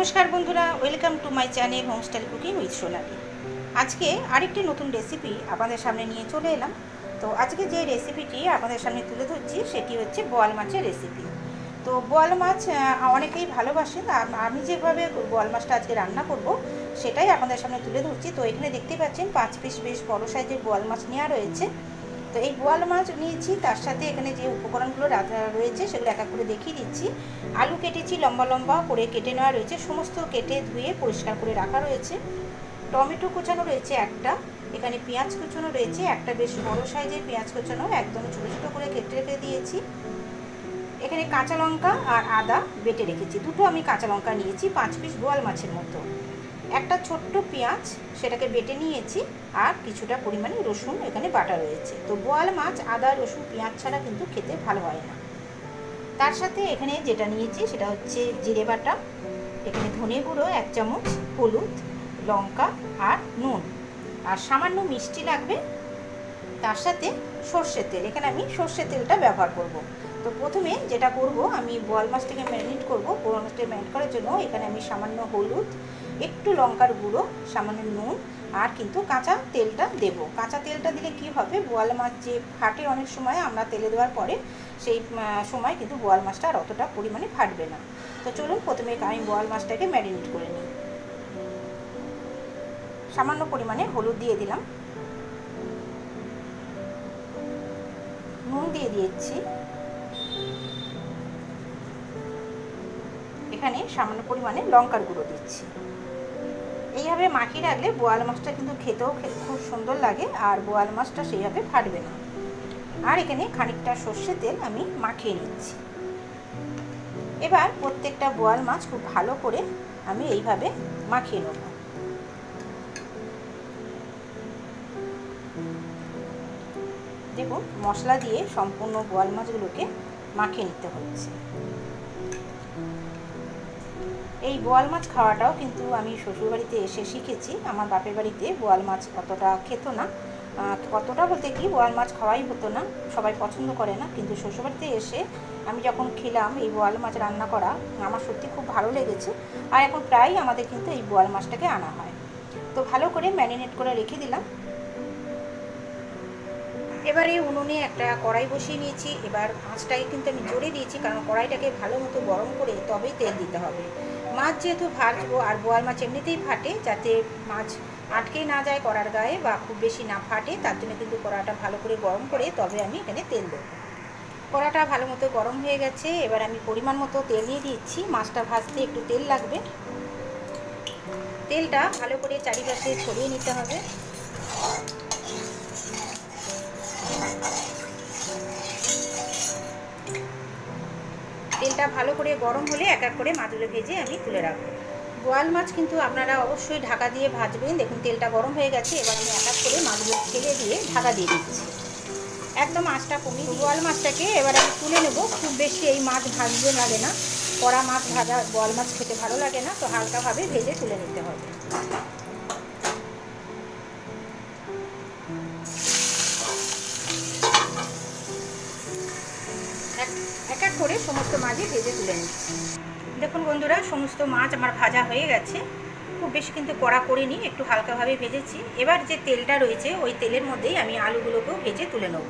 नमस्कार बंधुरा welcome to my channel homestyle cooking with Sonali. आज के आरेकटी नतून रेसिपि आपनादेर सामने निये चले एलाम। तो आज के जे रेसिपिटी आपनादेर सामने तुले धरछि सेटी होच्छे बोयाल माछेर रेसिपि। तो बोयाल माछ अनेकेई भालोबासेन, आमि जेभावे बोयाल माछटा आजके रान्ना करब सेटाई आपनादेर सामने तुले धरछि। तो एखाने देखते पाच्छेन 5 पिस बेश बड़ो साइजेर बोयाल माछ नेওয়া रयेछे। तो ये बोयाल माछ निয়েছি, তার সাথে এখানে যে উপকরণগুলো রয়েছে সেগুলো এক এক করে দেখিয়ে দিচ্ছি। আলু কেটেছি, লম্বা লম্বা করে কেটে নেওয়া রয়েছে, সমস্ত কেটে ধুয়ে পরিষ্কার করে রাখা রয়েছে। টমেটো কুচানো রয়েছে একটা, এখানে পেঁয়াজ কুচানো রয়েছে একটা, বেশ বড় সাইজের পেঁয়াজ কুচানো একদম ছোটো ছোটো করে কেটে রেখে দিয়েছি। এখানে কাঁচা লঙ্কা আর আদা বেটে রেখেছি, দুটো আমি কাঁচা লঙ্কা নিয়েছি 5 পিস बोयाल মাছের মতো। একটা ছোট্ট পেঁয়াজ সেটাকে বেটে নিয়েছি, আর কিছুটা পরিমাণে রসুন এখানে বাটা রয়েছে। তো बोयाल মাছ আদা রসুন পেঁয়াজ ছাড়া কিন্তু খেতে ভালো হয় না। তার সাথে এখানে যেটা নিয়েছি সেটা হচ্ছে জিরে বাটা, এখানে ধনে গুঁড়ো 1 চামচ, হলুদ, লঙ্কা আর নুন, আর সামান্য মিষ্টি লাগবে। তার সাথে সরষের তেল, এখানে আমি সরষের তেলটা ব্যবহার করব। তো প্রথমে যেটা করব, আমি बोयाल মাছটাকে ম্যারিনেট করব। बोयाल মাছটা ম্যারিনেট করার জন্য এখানে আমি সামান্য হলুদ, একটু লঙ্কার গুঁড়ো, সামান্য নুন আর কিন্তু কাঁচা তেলটা দেব। কাঁচা তেলটা দিলে কি হবে, बोयाल মাছ যে ফাটে অনেক সময় আমরা তেলে দেওয়ার পরে, সেই সময় কিন্তু बोयाल মাছটা আর অতটা পরিমাণে ফাটবে না। তো চলুন প্রথমে আমি बोयाल মাছটাকে ম্যারিনেট করে নিই। সামান্য পরিমাণে হলুদ দিয়ে দিলাম, নুন দিয়ে দিয়েছি, এখানে সামান্য পরিমাণে লঙ্কার গুঁড়ো দিচ্ছি। এইভাবে মাখিয়ে রাখলে बोयाल মাছটা কিন্তু খেতেও খুব সুন্দর লাগে, আর बोयाल মাছটা সেইভাবে ফাটবে না। আর এখানে খানিকটা সর্ষের তেল আমি মাখিয়ে নিচ্ছি। এবার প্রত্যেকটা बोयाल মাছ খুব ভালো করে আমি এইভাবে মাখিয়ে নেব। দেখুন মশলা দিয়ে সম্পূর্ণ बोयाल মাছগুলোকে মাখিয়ে নিতে হচ্ছে। এই बोयाल মাছ খাওয়াটাও কিন্তু আমি শ্বশুরবাড়িতে এসে শিখেছি। আমার বাপের বাড়িতে बोयाल মাছ অতটা খেত না, অতটা বলতে কি बोयाल মাছ খাওয়াই হতো না, সবাই পছন্দ করে না। কিন্তু শ্বশুরবাড়িতে এসে আমি যখন খেলাম এই बोयाल মাছ রান্না করা, আমার সত্যি খুব ভালো লেগেছে। আর এখন প্রায় আমাদের কিন্তু এই बोयाल মাছটাকে আনা হয়। তো ভালো করে ম্যারিনেট করে রেখে দিলাম। এবারে উনুনে একটা কড়াই বসিয়ে নিয়েছি। এবার আঁচটাকে কিন্তু আমি জোরে দিয়েছি, কারণ কড়াইটাকে ভালো মতো গরম করে তবেই তেল দিতে হবে। মাছ যেহেতু ভাজবো, আর बोयाल মাছ এমনিতেই ফাটে, যাতে মাছ আটকে না যায় কড়ার গায়ে বা খুব বেশি না ফাটে, তার জন্য কিন্তু কড়াটা ভালো করে গরম করে তবে আমি এখানে তেল দেবো। কড়াটা ভালো মতো গরম হয়ে গেছে, এবার আমি পরিমাণ মতো তেল দিয়ে দিচ্ছি। মাছটা ভাজতে একটু তেল লাগবে, তেলটা ভালো করে চারিপাশে ছড়িয়ে নিতে হবে। তেলটা ভালো করে গরম হলে এক এক করে মাছগুলো ভেজে আমি তুলে রাখবো। बोयाल মাছ কিন্তু আপনারা অবশ্যই ঢাকা দিয়ে ভাজবেন। দেখুন তেলটা গরম হয়ে গেছে, এবার আমি এক এক করে মাছগুলো ফেলে দিয়ে ঢাকা দিয়ে দিচ্ছি। একদম আঁচটা কমিয়ে बोयाल মাছটাকে এবার আমি তুলে নেব। খুব বেশি এই মাছ ভাজতে লাগে না, কড়া মাছ ভাজা बोयाल মাছ খেতে ভালো লাগে না, তো হালকাভাবে ভেজে তুলে নিতে হবে। এক এক করে সমস্ত মাছই ভেজে তুলে নিচ্ছি। দেখুন বন্ধুরা, সমস্ত মাছ আমার ভাজা হয়ে গেছে। খুব বেশি কিন্তু কড়া করিনি, একটু হালকাভাবে ভেজেছি। এবার যে তেলটা রয়েছে ওই তেলের মধ্যেই আমি আলুগুলোকেও ভেজে তুলে নেব।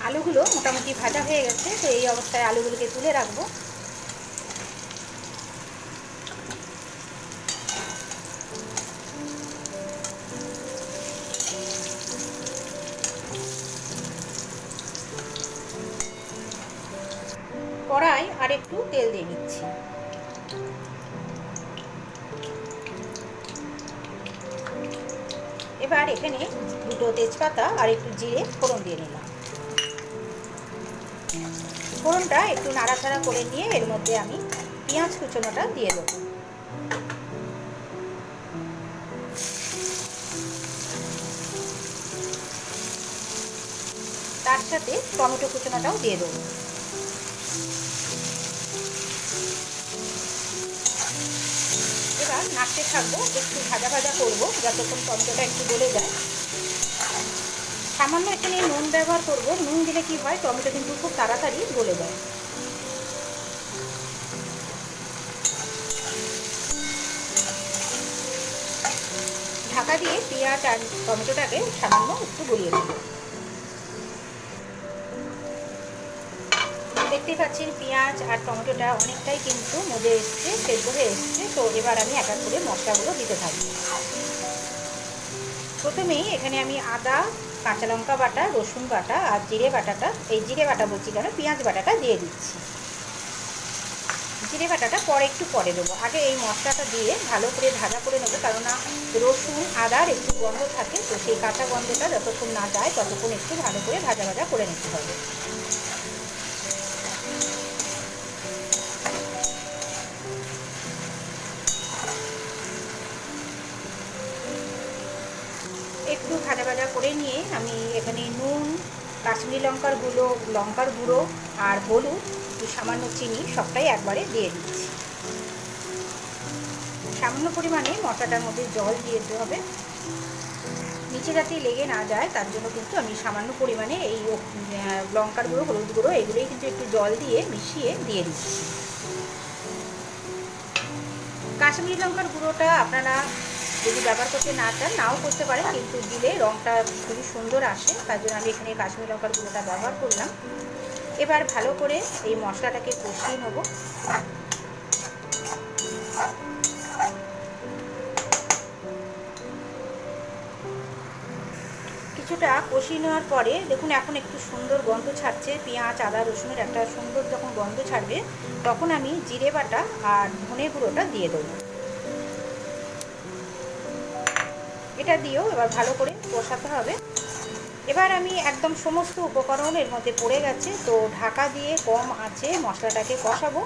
আলুগুলো মোটামুটি ভাজা হয়ে গেছে, তো এই অবস্থায় আলুগুলোকে তুলে রাখবো। কড়াই আর একটু তেল দিয়ে নিচ্ছি। এবার এখানে দুটো তেজপাতা আর একটু জিরে ফোড়ন দিয়ে নিলাম। ফোড়নটা একটু নাড়াচাড়া করে নিয়ে এর মধ্যে আমি পেঁয়াজ কুচনোটা দিয়ে দেবো। তার সাথে টমেটো কুচোনাটাও দিয়ে দেবো। এবার নাড়তে থাকবো, একটু ভাজা ভাজা করবো যতক্ষণ টমেটোটা একটু গলে যায়। সামান্য এখানে নুন ব্যবহার করব, নুন দিলে কি হয় টমেটো কিন্তু খুব তাড়াতাড়ি গলে যায়। ঢাকা দিয়ে পেঁয়াজ আর টমেটোটাকে সামান্য একটু গলিয়ে দেব। দেখতে পাচ্ছেন পেঁয়াজ আর টমেটোটা অনেকটাই কিন্তু মজে এসছে, সেদ্ধ হয়ে এসছে। তো এবার আমি এক এক করে মশলাগুলো দিতে থাকবো। প্রথমেই এখানে আমি আদা, কাঁচা লঙ্কা বাটা, রসুন বাটা আর জিরে বাটাটা, এই জিরে বাটা বলছি কেন, পেঁয়াজ বাটাটা দিয়ে দিচ্ছি। জিরে বাটাটা পরে একটু পরে দেবো, আগে এই মশলাটা দিয়ে ভালো করে ভাজা করে নেবো, কেননা রসুন আদার একটু গন্ধ থাকে। তো সেই কাঁচা গন্ধটা যতক্ষণ না যায় ততক্ষণ একটু ভালো করে ভাজা ভাজা করে নিতে হবে। একটু ভাজা ভাজা করে নিয়ে আমি এখানে নুন, কাশ্মীরি লঙ্কার গুঁড়ো আর হলুদ, সামান্য চিনি সবটাই একবারে দিয়ে দিচ্ছি। সামান্য পরিমাণে মশলাটার মধ্যে জল দিয়ে দিতে হবে, নিচে যাতে লেগে না যায় তার জন্য কিন্তু আমি সামান্য পরিমাণে এই লঙ্কার গুঁড়ো, হলুদ গুঁড়ো এগুলোই কিন্তু একটু জল দিয়ে মিশিয়ে দিয়ে দিচ্ছি। কাশ্মীরি লঙ্কার গুঁড়োটা আপনারা যদি ব্যবহার করতে না চান নাও করতে পারেন, কিন্তু দিলে রঙটা খুবই সুন্দর আসে, তার জন্য আমি এখানে কাশ্মীরি লঙ্কার গুঁড়োটা ব্যবহার করলাম। এবার ভালো করে এই মশলাটাকে কষিয়ে নেব। কিছুটা কষিয়ে নেওয়ার পরে দেখুন এখন একটু সুন্দর গন্ধ ছাড়ছে, পেঁয়াজ আদা রসুনের একটা সুন্দর যখন গন্ধ ছাড়বে তখন আমি জিরে বাটা আর ধনে গুঁড়োটা দিয়ে দেবো। এটা দিয়েও এবার ভালো করে কষাতে হবে। এবার আমি একদম সমস্ত উপকরণ এর মধ্যে পড়ে গেছে, তো ঢাকা দিয়ে কম আঁচে মশলাটাকে কষাবো।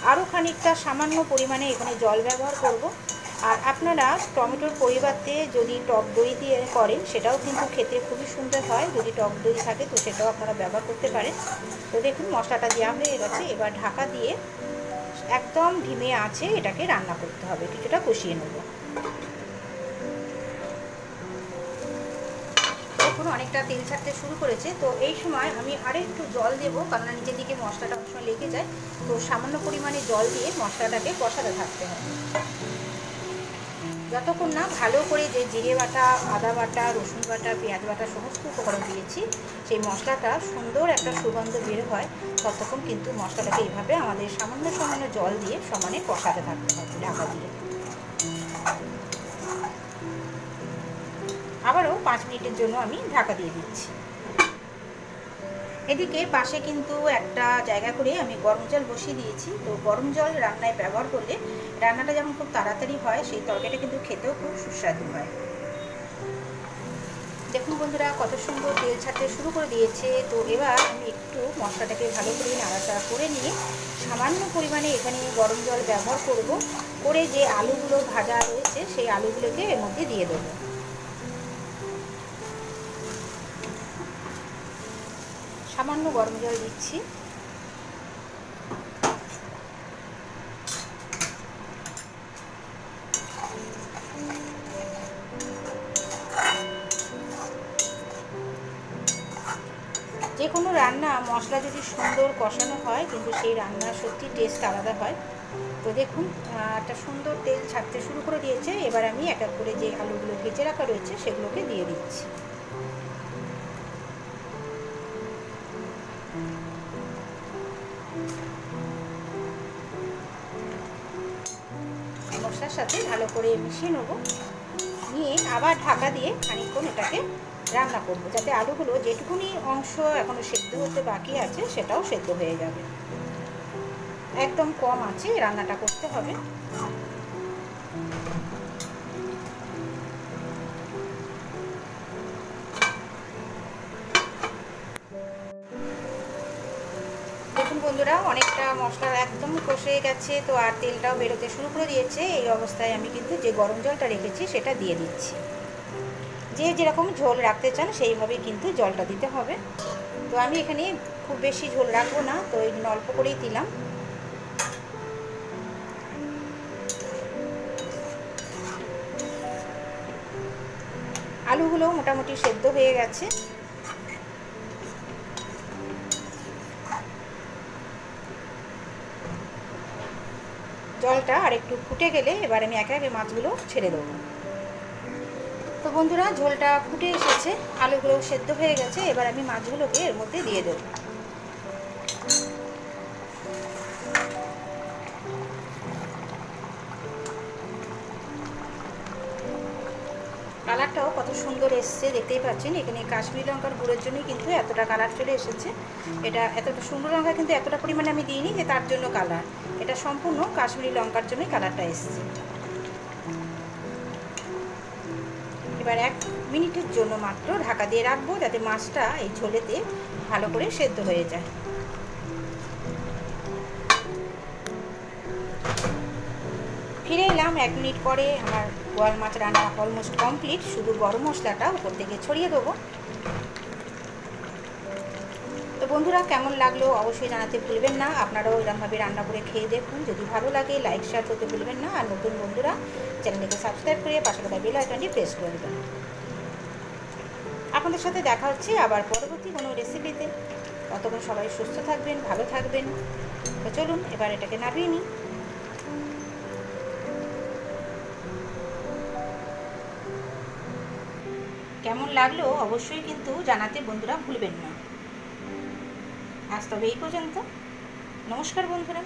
আরও খানিকটা সামান্য পরিমাণে এখানে জল ব্যবহার করব। আর আপনারা টমেটোর পরিবর্তে যদি টক দই দিয়ে করেন সেটাও কিন্তু খেতে খুবই সুন্দর হয়, যদি টক দই থাকে তো সেটাও আপনারা ব্যবহার করতে পারেন। তো দেখুন মশলাটা দেওয়া হয়ে গেছে, এবার ঢাকা দিয়ে একদম ধিমে আঁচে এটাকে রান্না করতে হবে, কিছুটা কষিয়ে নেব। অনেকটা তেল ছাড়তে শুরু করেছে, তো এই সময় আমি আরেকটু জল দেবো, কারণ নিচের দিকে মশলাটা অনেক সময় লেগে যায়। তো সামান্য পরিমাণে জল দিয়ে মশলাটাকে কষাতে থাকতে হবে যতক্ষণ না ভালো করে যে জিরে বাটা, আদা বাটা, রসুন বাটা, পেঁয়াজ বাটা সমস্ত উপকরণ দিয়েছি সেই মশলাটা সুন্দর একটা সুগন্ধ বের হয়, ততক্ষণ কিন্তু মশলাটাকে এইভাবে আমাদের সামান্য সামান্য জল দিয়ে সমানে কষাতে থাকতে হবে ঢাকা দিয়ে। আবারও 5 মিনিটের জন্য আমি ঢাকা দিয়ে দিচ্ছি। এদিকে পাশে কিন্তু একটা জায়গা করে আমি গরম জল বসিয়ে দিয়েছি। তো গরম জল রান্নায় ব্যবহার করলে রান্নাটা যেমন খুব তাড়াতাড়ি হয়, সেই তরকারিটা কিন্তু খেতেও খুব সুস্বাদু হয়। দেখুন বন্ধুরা কত সুন্দর তেল ছাড়তে শুরু করে দিয়েছে। তো এবার আমি একটু মশলাটাকে ভালো করে নাড়াচাড়া করে নিয়ে সামান্য পরিমাণে এখানে গরম জল ব্যবহার করব, করে যে আলুগুলো ভাজা রয়েছে সেই আলুগুলোকে এর মধ্যে দিয়ে দেবো। সামান্য গরম জল দিচ্ছি। যে কোনো রান্না মশলা যদি সুন্দর কষানো হয় কিন্তু সেই রান্নার সত্যি টেস্ট আলাদা হয়। তো দেখুন একটা সুন্দর তেল ছাড়তে শুরু করে দিয়েছে, এবার আমি এক এক করে যে আলুগুলো ভেজে রাখা রয়েছে সেগুলোকে দিয়ে দিচ্ছি। মশলার সাথে ভালো করে মিশিয়ে নেব, নিয়ে আবার ঢাকা দিয়ে খানিকক্ষণ এটাকে রান্না করব, যাতে আলুগুলো যেটুকুনি অংশ এখনো সেদ্ধ হতে বাকি আছে সেটাও সেদ্ধ হয়ে যাবে। একদম কম আঁচে রান্নাটা করতে হবে। দেখুন বন্ধুরা অনেকটা মশলা একদম কষে গেছে, তো আর তেলটাও বেরোতে শুরু করে দিয়েছে। এই অবস্থায় আমি কিন্তু যে গরম জলটা রেখেছি সেটা দিয়ে দিচ্ছি। যে যেরকম ঝোল রাখতে চান সেইভাবে কিন্তু জলটা দিতে হবে। তো আমি এখানে খুব বেশি ঝোল রাখবো না, তো এই অল্প করেই দিলাম। আলুগুলো মোটামুটি সেদ্ধ হয়ে গেছে। জলটা আর একটু ফুটে গেলে এবার আমি একে একে মাছগুলো ছেড়ে দেবো। তো বন্ধুরা, ঝোলটা ফুটে এসেছে, আলুগুলো সেদ্ধ হয়ে গেছে, এবার আমি মাছগুলোকে এর মধ্যে দিয়ে দেবো। কালারটাও কত সুন্দর এসছে, দেখতেই পাচ্ছেন। এখানে কাশ্মীরি লঙ্কার গুঁড়োর জন্যই কিন্তু এতটা কালার চলে এসেছে। এটা এতটা সুন্দর লঙ্কা কিন্তু এতটা পরিমাণে আমি দিইনি যে তার জন্য কালার, এটা সম্পূর্ণ কাশ্মীরি লঙ্কার জন্যই কালারটা এসছে। এবার 1 মিনিটের জন্য মাত্র ঢাকা দিয়ে রাখবো, যাতে মাছটা এই ঝোলেতে ভালো করে সেদ্ধ হয়ে যায়। ফিরে এলাম 1 মিনিট পরে। আমার বোয়াল মাছ রান্না অলমোস্ট কমপ্লিট, শুধু গরম মশলাটা উপর থেকে ছড়িয়ে দেবো। তো বন্ধুরা, কেমন লাগলো অবশ্যই জানাতে ভুলবেন না। আপনারাও এরকমভাবে রান্না করে খেয়ে দেখুন। যদি ভালো লাগে লাইক শেয়ার করতে ভুলবেন না। আর নতুন বন্ধুরা চ্যানেলটিকে সাবস্ক্রাইব করে পাশে থাকা বেল আইকনটি প্রেস করে দেবেন। আপনাদের সাথে দেখা হচ্ছে আবার পরবর্তী কোনো রেসিপিতে। ততক্ষণ সবাই সুস্থ থাকবেন, ভালো থাকবেন। তো চলুন এবার এটাকে নামিয়ে নিই। কেমন লাগলো অবশ্যই কিন্তু জানাতে বন্ধুরা ভুলবেন না। আজ তবে এই পর্যন্ত। নমস্কার বন্ধুরা।